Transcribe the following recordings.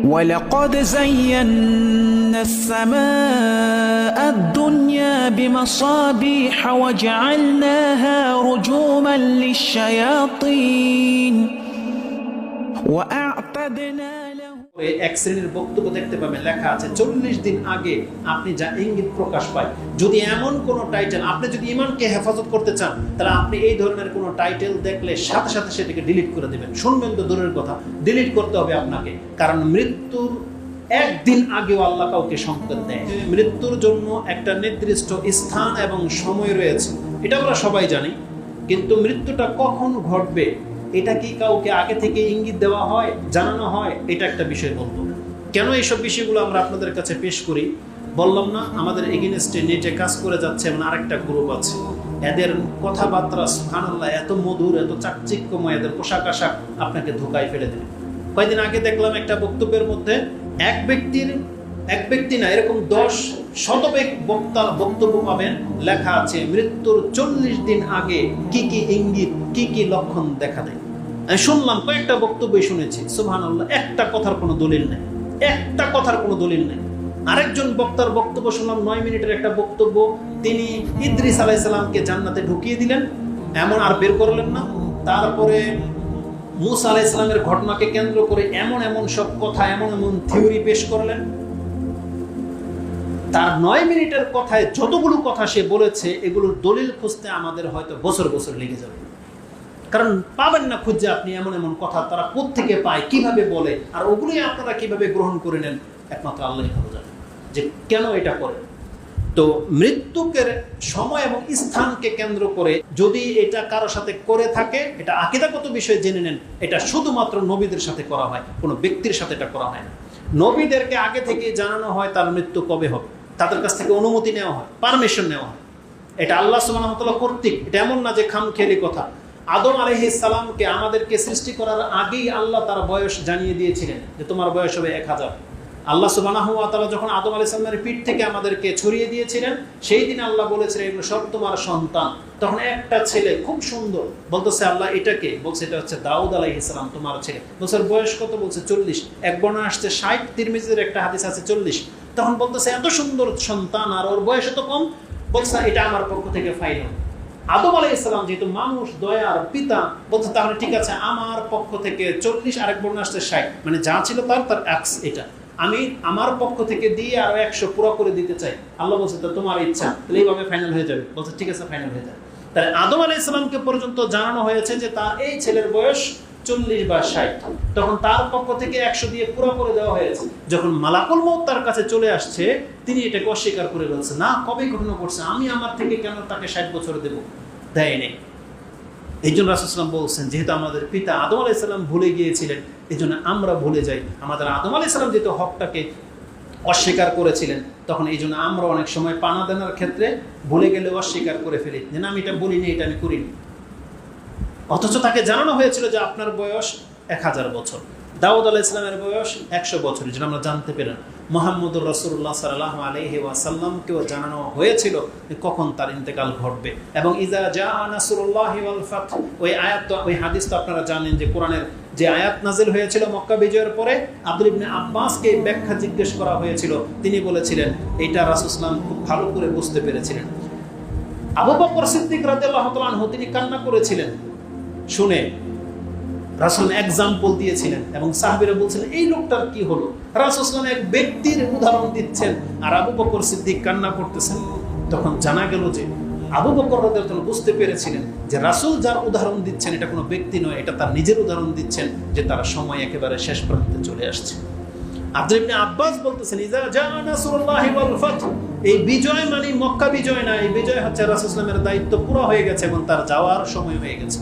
ولقد زينا السماء الدنيا بمصابيح وجعلناها رجوما للشياطين وأعتدنا لهم। এক শ্রেণীর বক্তব্য দেখতে পাবেন লেখা আছে 40 দিন আগে আপনি যা ইঙ্গিত প্রকাশ পায়। যদি এমন কোন টাইটেল, আপনি যদি ঈমানকে হেফাজত করতে চান, তাহলে আপনি এই ধরনের কোন টাইটেল দেখলে সাথে সাথে সেটাকে ডিলিট করে দিবেন। শুনবেন তো দূরের কথা, ডিলিট করতে হবে আপনাকে। কারণ মৃত্যুর একদিন আগেও আল্লাহ কাউকে সংকেত দেয়। মৃত্যুর জন্য একটা নির্দিষ্ট স্থান এবং সময় রয়েছে, এটা আমরা সবাই জানি। কিন্তু মৃত্যুটা কখন ঘটবে এটা কি কাউকে আগে থেকে ইঙ্গিত দেওয়া হয়, জানানো হয়? এটা একটা বিষয় বলবো। কেন এইসব বিষয়গুলো আমরা আপনাদের কাছে পেশ করি? বললাম না, আমাদের এগেইনস্টে নেটে কাজ করে যাচ্ছে এমন আরেকটা গ্রুপ আছে। এদের কথাবার্তা সুবহানাল্লাহ এত মধুর, এত চাকচিক্যময়, এদের পোশাক আশাক আপনাকে ধোকায় ফেলে দেবে। কয়েকদিন আগে দেখলাম একটা বক্তব্যের মধ্যে এক ব্যক্তি না, এরকম 10 শতবেগ বক্তব্য পাবেন, লেখা আছে মৃত্যুর 40 দিন আগে কি কি ইঙ্গিত, কি কি লক্ষণ দেখা দেয়। আমি শুনলাম, কয়েকটা বক্তব্যই শুনেছি, সুবহানাল্লাহ, একটা কথার কোনো দলিল নেই, একটা কথার কোনো দলিল নেই। আরেকজন বক্তার বক্তব্য শুনলাম, 9 মিনিটের একটা বক্তব্য, তিনি ইদ্রিস আলাইহিস সালামকে জান্নাতে ঢুকিয়ে দিলেন, এমন আর বের করলেন না। তারপরে মুসা আলাইহিস সালামের ঘটনাকে কেন্দ্র করে এমন এমন সব কথা, এমন এমন থিওরি পেশ করলেন। তার 9 মিনিটের কথায় যতগুলো কথা সে বলেছে, এগুলোর দলিল খুঁজতে আমাদের হয়তো বছর বছর লেগে যাবে। কারণ পাবেন না খুঁজে আপনি এমন এমন কথা, তারা কোত্থেকে পায়, কিভাবে বলে, আর ওগুলোই আপনারা কিভাবে গ্রহণ করে নেন, একমাত্র আল্লাহই ভালো জানেন যে কেন এটা করে। তো মৃত্যুকের সময় এবং স্থানকে কেন্দ্র করে যদি এটা কারো সাথে করে থাকে, এটা আকীদাগত বিষয় জেনে নেন, এটা শুধুমাত্র নবীদের সাথে করা হয়, কোনো ব্যক্তির সাথে এটা করা হয় না। নবীদেরকে আগে থেকে জানানো হয় তার মৃত্যু কবে হবে, তাদের কাছ থেকে অনুমতি নেওয়া হয়, পারমিশন নেওয়া হয়। এটা আল্লাহ সুবহানাহু ওয়া তাআলা কর্তৃক, এটা এমন না যে খামখেয়ালি কথা। আদম আলাইহিস সালামকে আমাদেরকে সৃষ্টি করার আগেই আল্লাহ তার বয়স জানিয়ে দিয়েছিলেন যে তোমার বয়স হবে 1000। আল্লাহ সুবহানাহু ওয়া তাআলা যখন আদম আলাইহিস সালামের পিঠ থেকে আমাদেরকে ছড়িয়ে দিয়েছিলেন, সেই দিন আল্লাহ বলেছিলেন এগুলো সব তোমার সন্তান। তখন একটা ছেলে খুব সুন্দর, বলতেছে আল্লাহ এটাকে, বলছে এটা হচ্ছে দাউদ আলাইহিস সালাম, তোমার ছেলে। বলছে বয়স কত? বলছে 40। এক বর্ণনা আসছে 60, তিরমিজির একটা হাদিস আছে 40। তখন বলতেছে এত সুন্দর সন্তান আর ওর বয়স এত কম। বলছে এটা আমার পক্ষ থেকে ফাইনাল। আদম আলাইহিস সালাম যেহেতু মানুষ, দয়ার পিতা, বলছে তাহলে ঠিক আছে, আমার পক্ষ থেকে 40, আরেক বর্ণনা আসছে 60, মানে যা ছিল তার এক্স, এটা আমি আমার পক্ষ থেকে দিয়ে আরো 100 পুরো করে দিতে চাই। আল্লাহ বলছে তো তোমার ইচ্ছা, তাহলে এইভাবে ফাইনাল হয়ে যাবে। বলছে ঠিক আছে, ফাইনাল হয়ে যাবে। তাহলে আদম আলাইহিস সালামকে পর্যন্ত জানানো হয়েছে যে তার এই ছেলের বয়স 40 বা 60, তখন তার পক্ষ থেকে 100 দিয়ে পুরো করে দেওয়া হয়েছে। যখন মালাকুল মউত তার কাছে চলে আসছে, তিনি এটাকে অস্বীকার করে বলছে না, কবে ঘটনা করছে, আমি আমার থেকে কেন তাকে 60 বছর দেব, দেয়নি। এই জন্য রাসূল সাল্লাল্লাহু আলাইহি ওয়াসাল্লাম বলছেন, যেহেতু আমাদের পিতা আদম আলাইহিস সালাম ভুলে গিয়েছিলেন, এই জন্য আমরা ভুলে যাই। আমাদের আদম আলাইহিস সালাম যেহেতু হকটাকে অস্বীকার করেছিলেন, তখন এই জন্য আমরা অনেক সময় পানা দেওয়ার ক্ষেত্রে ভুলে গেলে অস্বীকার করে ফেলি, যে না আমি এটা বলিনি, এটা আমি করিনি। অথচ তাকে জানানো হয়েছিল যে আপনার বয়স 1000 বছর। দাউদ আলাইহিস সালামের বয়স 100 বছর, যেটা আমরা জানতে পেলাম। মুহাম্মদুর রাসূলুল্লাহ সাল্লাল্লাহু আলাইহি ওয়াসাল্লামকেও জানানো হয়েছিল যে কখন তার ইন্তেকাল ঘটবে। এবং ইজা জাআ নাসরুল্লাহি ওয়াল ফাত, ওই আয়াত, ওই হাদিস তো আপনারা জানেন যে কোরআনের যে আয়াত নাজিল হয়েছিল মক্কা বিজয়ের পরে, আব্দুল ইবনে আব্বাসকে ব্যাখ্যা জিজ্ঞেস করা হয়েছিল, তিনি বলেছিলেন এইটা রাসূল সাল্লাল্লাহু আলাইহি ওয়াসাল্লাম খুব ভালো করে বুঝতে পেরেছিলেন। আবু বকর সিদ্দিক রাদিয়াল্লাহু তাআলা আনহু তিনি কান্না করেছিলেন শুনে, রাসূল এক্সাম্পল দিয়েছিলেন এবং সাহাবীরা বলছিলেন এই লোকটার কি হলো। রাসূল সাল্লাল্লাহু আলাইহি ওয়াসাল্লাম এক ব্যক্তির উদাহরণ দিচ্ছেন আর আবু বকর সিদ্দিক কান্না করতেছেন। তখন জানা গেল যে আবু বকর রাদিয়াল্লাহু তাআলা বুঝতে পেরেছিলেন যে রাসূল যার উদাহরণ দিচ্ছেন এটা কোনো ব্যক্তি নয়, এটা তার নিজের উদাহরণ দিচ্ছেন, যে তার সময় একেবারে শেষ প্রান্তে চলে আসছে। আব্দুল ইবনে আব্বাস বলতেছেন ইজা জাআ নাসরুল্লাহি ওয়াল ফাত, এই বিজয় মানে মক্কা বিজয় না, এই বিজয় হচ্ছে রাসূল সাল্লাল্লাহু আলাইহি ওয়াসাল্লামের দায়িত্ব পুরো হয়ে গেছে এবং তার যাওয়ার সময় হয়ে গেছে।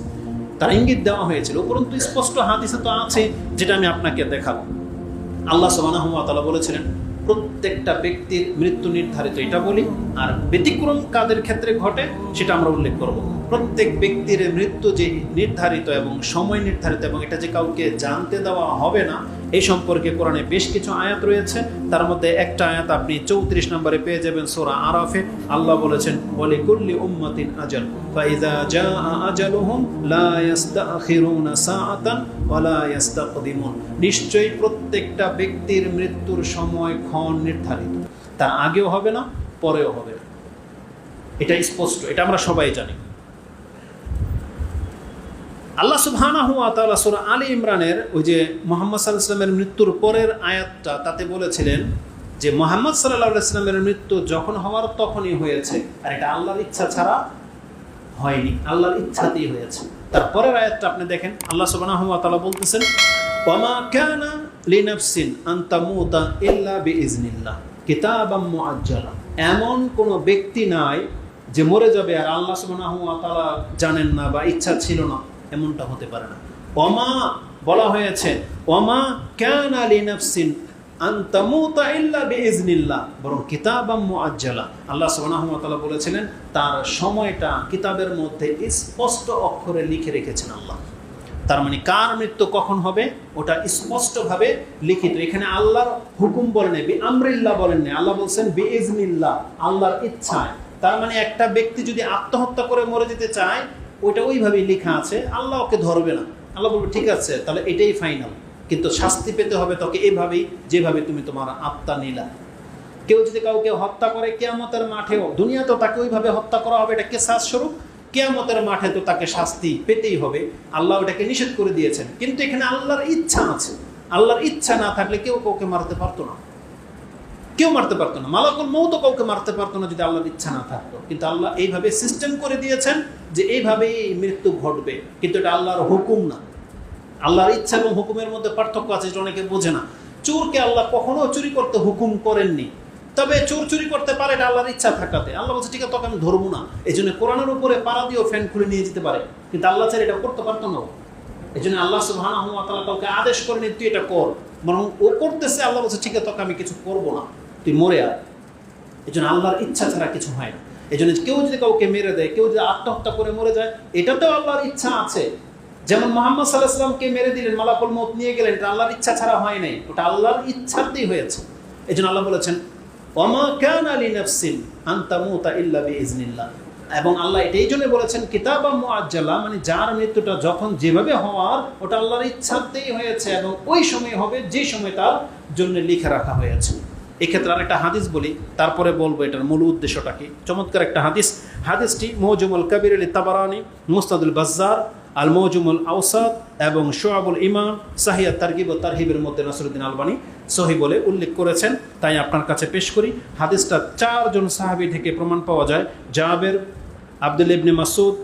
তার ইঙ্গিত দেওয়া হয়েছিল। উপরন্তু স্পষ্ট হাদিসে তো আছে, যেটা আমি আপনাকে দেখাবো। আল্লাহ সুবহানাহু ওয়া তাআলা বলেছিলেন প্রত্যেকটা ব্যক্তির মৃত্যু নির্ধারিত, এটা বলি, আর ব্যতিক্রম কাদের ক্ষেত্রে ঘটে সেটা আমরা উল্লেখ করব। প্রত্যেক ব্যক্তির মৃত্যু যে নির্ধারিত এবং সময় নির্ধারিত এবং এটা যে কাউকে জানতে দেওয়া হবে না, এই সম্পর্কে কোরআনে বেশ কিছু আয়াত রয়েছে। তার মধ্যে একটা আয়াত আপনি 34 নম্বরে পেয়ে যাবেন সূরা আরাফে। আল্লাহ বলেছেন, ওয়ালিকুল্লি উম্মাতিন আজাল ফাইযা জাআ আজালুহুম লা ইস্তাখিরুনা সাআতান ওয়া লা ইস্তাকদিমুন। নিশ্চয়ই প্রত্যেকটা ব্যক্তির মৃত্যুর সময়ক্ষণ নির্ধারিত, তার আগেও হবে না, পরেও হবে না। এটা স্পষ্ট, এটা আমরা সবাই জানি। আল্লাহ সুবহানাহু ওয়া তাআলা সূরা আলী ইমরানের ওই যে মুহাম্মদ সাল্লাল্লাহু আলাইহি ওয়াসাল্লামের মৃত্যুর পরের আয়াতটা, তাতে বলেছিলেন যে মুহাম্মদ সাল্লাল্লাহু আলাইহি ওয়াসাল্লামের মৃত্যু যখন হওয়ার তখনই হয়েছে, আর এটা আল্লাহর ইচ্ছা ছাড়া হয়নি, আল্লাহর ইচ্ছাতেই হয়েছে। তারপরের আয়াতটা আপনি দেখেন, আল্লাহ সুবহানাহু ওয়া তাআলা বলতেছেন, ওয়ামা কানা লিনাফসিন আন তামুতা ইল্লা বিইজনিল্লাহ কিতাবাম মুআজ্জালা। এমন কোন ব্যক্তি নাই যে মরে যাবে আর আল্লাহ সুবহানাহু ওয়া তাআলা জানেন না বা ইচ্ছা ছিল না, এমনটা হতে পারে না। ওমা বলা হয়েছে, ওমা কানা লিনাফসিন আন তামুতা ইল্লা বিইজনিল্লাহ, বরং কিতাবাম মুআজ্জালা। আল্লাহ সুবহানাহু ওয়া তাআলা বলেছিলেন তার সময়টা কিতাবের মধ্যে স্পষ্ট অক্ষরে লিখে রেখেছেন আল্লাহ। তার মানে কার মৃত্যু কখন হবে ওটা স্পষ্টভাবে লিখিত। এখানে আল্লাহর হুকুম বলেন নাই, বিআমরিল্লাহ বলেন নাই, আল্লাহ বলছেন বিইজনিল্লাহ, আল্লাহর ইচ্ছায়। তার মানে একটা ব্যক্তি যদি আত্মহত্যা করে মরে যেতে চায়, ওইটা ওইভাবেই লেখা আছে, আল্লাহ ওকে ধরবে না। আল্লাহ বলবে ঠিক আছে, তাহলে এটাই ফাইনাল, কিন্তু শাস্তি পেতে হবে তোকে এইভাবেই যেভাবে তুমি তোমার আত্মা নিলা। কেউ যদি কাউকে হত্যা করে কিয়ামতের মাঠেও, দুনিয়াতেও তাকে ওইভাবে হত্যা করা হবে, এটা কিসাস স্বরূপ। কিয়ামতের মাঠে তো তাকে শাস্তি পেতেই হবে, আল্লাহ ওটাকে নিষেধ করে দিয়েছেন। কিন্তু এখানে আল্লাহর ইচ্ছা আছে, আল্লাহর ইচ্ছা না থাকলে কেউ কাউকে মারতে পারতো না, কেউ মারতে পারতো না। মালাকুল মউত কাউকে মারতে পারতো না যদি আল্লাহর ইচ্ছা না থাকতো। কিন্তু আল্লাহ এইভাবে সিস্টেম করে দিয়েছেন যে এইভাবেই মৃত্যু ঘটবে, কিন্তু এটা আল্লাহর হুকুম না। আল্লাহর ইচ্ছা এবং হুকুমের মধ্যে পার্থক্য আছে, যেটা অনেকে বোঝে না। চোরকে আল্লাহ কখনো চুরি করতে হুকুম করেননি, তবে চোর চুরি করতে পারে, এটা আল্লাহর ইচ্ছা থাকাতে। আল্লাহ বলছে ঠিক আছে, তোকে আমি ধরবো না। এই জন্য কোরআনের উপরে পাড়া দিয়েও ফ্যান খুলে নিয়ে যেতে পারে, কিন্তু আল্লাহ চাইলে এটা করতে পারতো না। এই জন্য আল্লাহ সুবহানাহু ওয়া তাআলা কাউকে আদেশ করেনি তুই এটা কর, বরং ও করতেছে, আল্লাহ বলছে ঠিক আছে, তোকে আমি কিছু করবো না, তুই মরে আয়। এই জন্য আল্লাহর ইচ্ছা ছাড়া কিছু হয় না। এই জন্য কেউ যদি কাউকে মেরে দেয়, কেউ যদি আত্মহত্যা করে মরে যায়, এটাতেও আল্লাহর ইচ্ছা আছে। যেমন মুহাম্মদ সাল্লাল্লাহু আলাইহি ওয়াসাল্লামকে মেরে দিলেন, মালাকুল মউত নিয়ে গেলেন, এটা আল্লাহর ইচ্ছা ছাড়া হয় নাই, ওটা আল্লাহর ইচ্ছাতেই হয়েছে। এই জন্য আল্লাহ বলেছেন, ওয়ামা কানা লিনাফসিন আন তামুতা ইল্লা বিইজনিল্লাহ। এবং আল্লাহ এটাই জন্য বলেছেন কিতাবাম মুআজ্জালা, মানে যার মৃত্যুটা যখন যেভাবে হওয়ার ওটা আল্লাহর ইচ্ছাতেই হয়েছে এবং ওই সময় হবে যে সময় তার জন্য লিখে রাখা হয়েছে। এক্ষেত্রে আর একটা হাদিস বলি, তারপরে বলবো এটার মূল উদ্দেশ্যটা কি। চমৎকার একটা হাদিস, হাদিসটি মুআজামুল কাবির তাবারানি, মুসনাদুল বাজ্জার, আল মুআজামুল আওসাত এবং শুআবুল ঈমান, সাহিহ তারগিব ও তারহিবের মধ্যে নাসিরউদ্দিন আলবানী সহিহ বলে উল্লেখ করেছেন। তাই আপনার কাছে পেশ করি। হাদিসটা 4 জন সাহাবী থেকে প্রমাণ পাওয়া যায়, জাবের, আব্দুল্লাহ ইবনে মাসউদ,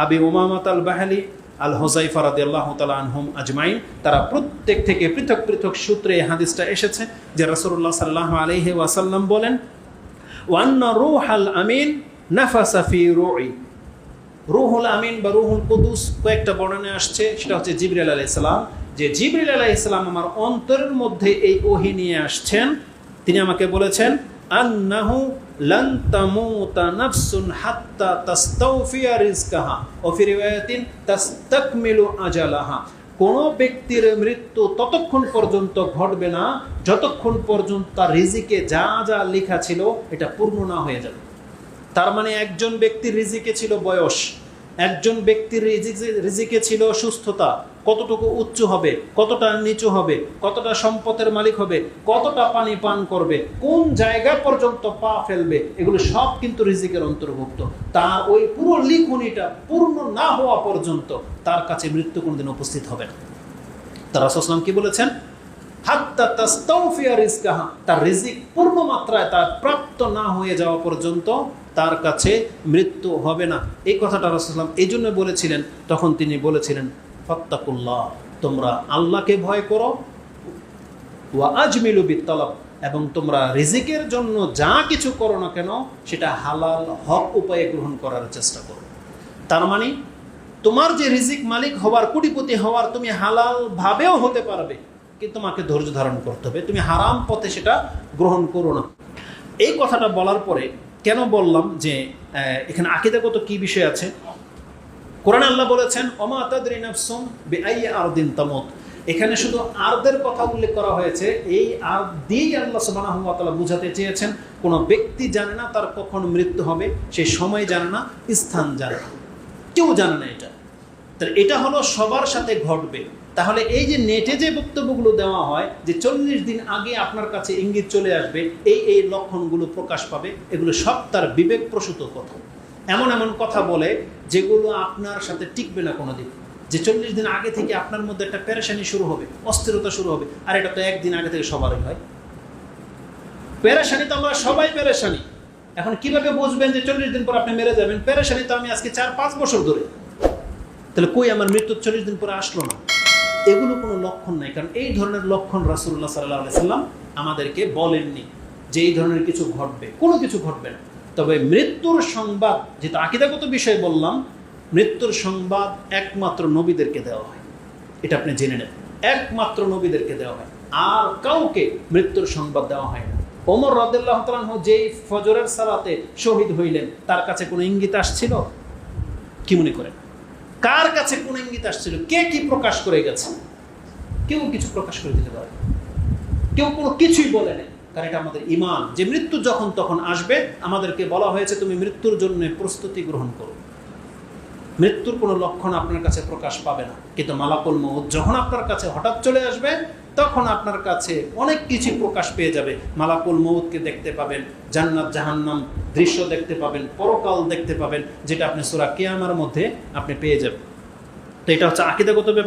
আবি উমামাত আল বাহলি, আল হুযায়ফা রাদিয়াল্লাহু তাআলা আনহুম আজমাইন। তারা প্রত্যেক থেকে পৃথক পৃথক সূত্রে এই হাদিসটা এসেছে যে রাসূলুল্লাহ সাল্লাল্লাহু আলাইহি ওয়াসাল্লাম বলেন, ওয়ান্না রূহাল আমিন নাফাসা ফি রূই। রূহুল আমিন বা রূহুল কুদুস কয়েকটা বর্ণনা আসছে, সেটা হচ্ছে জিবরিল আলাইহিস সালাম। যে জিবরিল আলাইহিস সালাম আমার অন্তরের মধ্যে এই ওহী নিয়ে আসছেন, তিনি আমাকে বলেছেন, আন্নাহু লান তামুতা নাফসুন হাত্তা তাস্তাওফিয়া রিজকাহা ওয়া ফি রিওয়ায়াতিন তাস্তাকমিলু আজালাহা। কোন ব্যক্তির মৃত্যু ততক্ষণ পর্যন্ত ঘটবে না যতক্ষণ পর্যন্ত তার রিজিকে যা যা লেখা ছিল এটা পূর্ণ না হয়ে যাবে। তার মানে একজন ব্যক্তির রিজিকে ছিল বয়স, একজন ব্যক্তির রিজিকে ছিল সুস্থতা, কতটুকু উচ্চ হবে, কতটা নিচু হবে, কতটা সম্পদের মালিক হবে, কতটা পানি পান করবে, কোন জায়গা পর্যন্ত পা ফেলবে, এগুলো সব কিন্তু রিজিকের অন্তর্ভুক্ত। তার ওই পুরো লিখনিটা পূর্ণ না হওয়া পর্যন্ত তার কাছে মৃত্যু কোনদিন উপস্থিত হবে না। তার রাসূল সাল্লাল্লাহু আলাইহি ওয়াসাল্লাম কি বলেছেন, হাত্তা তাস্তাওফিয়া রিজকাহা, তার রিজিক পূর্ণ মাত্রায় তার প্রাপ্ত না হয়ে যাওয়া পর্যন্ত তার কাছে মৃত্যু হবে না। এই কথাটা রাসূল সাল্লাল্লাহু আলাইহি ওয়াসাল্লাম এই জন্য বলেছিলেন। তখন তিনি বলেছিলেন, ফাত্তাকুল্লাহ, তোমরা আল্লাহকে ভয় করো, ওয়া আজমিলু বিত্তালাব, এবং তোমরা রিজিকের জন্য যা কিছু করো না কেন সেটা হালাল হক উপায়ে গ্রহণ করার চেষ্টা করো। তার মানে তোমার যে রিজিক মালিক হওয়ার, কোটিপতি হওয়ার, তুমি হালাল ভাবেও হতে পারবে, কিন্তু তোমাকে ধৈর্য ধারণ করতে হবে, তুমি হারাম পথে সেটা গ্রহণ করো না। এই কথাটা বলার পরে কেন বললাম যে এখানে আকীদাগত কি বিষয় আছে, কোরআনে আল্লাহ বলেছেন ওমা তাদরি নাফসুম বিআইয়ি আরদিন তামুত। এখানে শুধু আরদের কথা উল্লেখ করা হয়েছে। এই আরদ দিয়েই আল্লাহ সুবহানাহু ওয়া তাআলা বুঝাতে চেয়েছেন কোনো ব্যক্তি জানে না তার কখন মৃত্যু হবে, সেই সময় জানে না, স্থান জানে না, কেউ জানে না এটা। তাহলে এটা হলো সবার সাথে ঘটবে। তাহলে এই যে নেটে যে বক্তব্যগুলো দেওয়া হয় যে 40 দিন আগে আপনার কাছে ইঙ্গিত চলে আসবে, এই লক্ষণগুলো প্রকাশ পাবে, এগুলো সব তার বিবেক প্রসূত কথা। এমন এমন কথা বলে যেগুলো আপনার সাথে টিকবে না কোনোদিন। যে 40 দিন আগে থেকে আপনার মধ্যে একটা পেরেশানি শুরু হবে, অস্থিরতা শুরু হবে। আর এটা তো একদিন আগে থেকে সবারই হয়। পেরেশানি তো আমরা সবাই পেরেশানি। এখন কিভাবে বুঝবেন যে 40 দিন পর আপনি মেরে যাবেন? পেরেশানি তো আমি আজকে 4-5 বছর ধরে। তাহলে কই আমার মৃত্যু 40 দিন পরে আসলো না? এগুলো কোনো লক্ষণ নাই। কারণ এই ধরনের লক্ষণ রাসূলুল্লাহ সাল্লাল্লাহু আলাইহি সাল্লাম আমাদেরকে বলেননি যে এই ধরনের কিছু ঘটবে, কোনো কিছু ঘটবে না। তবে মৃত্যুর সংবাদ, যেটা আকীদাগত বিষয় বললাম, মৃত্যুর সংবাদ একমাত্র নবীদেরকে দেওয়া হয়। এটা আপনি জেনে নেন, একমাত্র নবীদেরকে দেওয়া হয়, আর কাউকে মৃত্যুর সংবাদ দেওয়া হয় না। ওমর রাদিয়াল্লাহু তাআলা আনহু যেই ফজরের সালাতে শহীদ হইলেন, তার কাছে কোনো ইঙ্গিত আসছিল? কি মনে করেন? কার কাছে কোন ইঙ্গিত আসছিল? কে কি প্রকাশ করে গেছে? কেউ কিছু প্রকাশ করে দিতে পারে, কেউ কোনো কিছুই বলে নেই। কারণ এটা আমাদের ঈমান যে মৃত্যু যখন তখন আসবে। আমাদেরকে বলা হয়েছে তুমি মৃত্যুর জন্য প্রস্তুতি গ্রহণ করো। মৃত্যুর কোনো লক্ষণ আপনার কাছে প্রকাশ পাবে না, কিন্তু মালাকুল মউত যখন আপনার কাছে হঠাৎ চলে আসবে, তখন আপনার কাছে অনেক কিছু প্রকাশ পেয়ে যাবে। মালাকুল মউতকে দেখতে পাবেন, জান্নাত জাহান্নাম দৃশ্য দেখতে পাবেন, পরকাল দেখতে পাবেন, যেটা আপনি সূরা কিয়ামার মধ্যে আপনি পেয়ে যাবেন। তো এটা হচ্ছে আকীদাগত ব্যাপার।